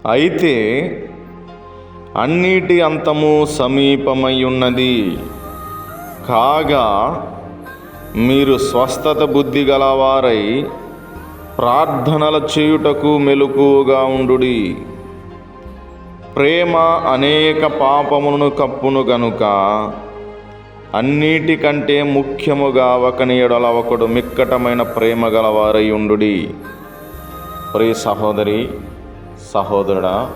అయితే అన్నిటి అంతము సమీపమై ఉన్నది. కాగా మీరు స్వస్థత బుద్ధి గలవారై ప్రార్థనల చేయుటకు మెలకువగా ఉండుడి. ప్రేమ అనేక పాపములను కప్పును గనుక అన్నిటికంటే ముఖ్యముగా ఒకని ఎడల ఒకడు మిక్కటమైన ప్రేమ గలవారై ఉండుడి. ప్రియ సహోదరి సహోదరుడా,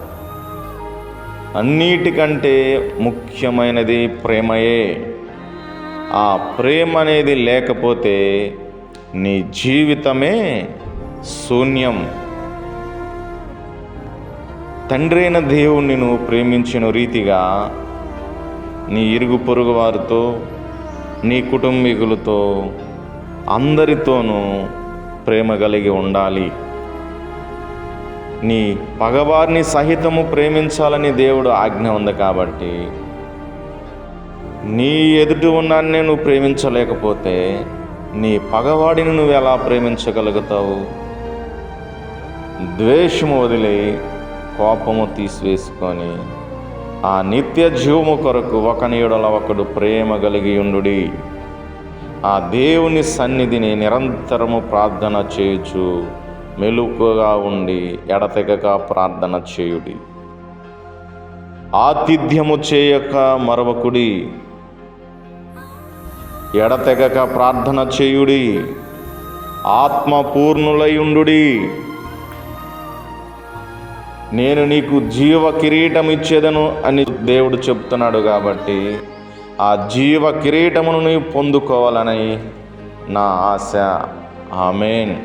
అన్నిటికంటే ముఖ్యమైనది ప్రేమయే. ఆ ప్రేమ అనేది లేకపోతే నీ జీవితమే శూన్యం. తండ్రి అయిన దేవుణ్ణి నువ్వు ప్రేమించిన రీతిగా నీ ఇరుగు పొరుగు వారితో, నీ కుటుంబీకులతో, అందరితోనూ ప్రేమ కలిగి ఉండాలి. నీ పగవారిని సహితము ప్రేమించాలని దేవుడు ఆజ్ఞ ఉంది. కాబట్టి నీ ఎదుటి ఉన్నాన్నే నువ్వు ప్రేమించలేకపోతే నీ పగవాడిని నువ్వు ఎలా ప్రేమించగలుగుతావు? ద్వేషము వదిలి కోపము తీసివేసుకొని ఆ నిత్య జీవము కొరకు ఒకని ఎడల ఒకడు ప్రేమ కలిగి ఉండుడి. ఆ దేవుని సన్నిధిని నిరంతరము ప్రార్థన చేయుచు మెలకువగా ఉండి ఎడతెగక ప్రార్థన చేయుడి. ఆతిథ్యము చేయక మరవకుడి, ఎడతెగక ప్రార్థన చేయుడి, ఆత్మపూర్ణులై ఉండుడి. నేను నీకు జీవ కిరీటం ఇచ్చేదను అని దేవుడు చెప్తున్నాడు. కాబట్టి ఆ జీవ కిరీటమును నీవు పొందుకోవాలని నా ఆశ. ఆమేన్.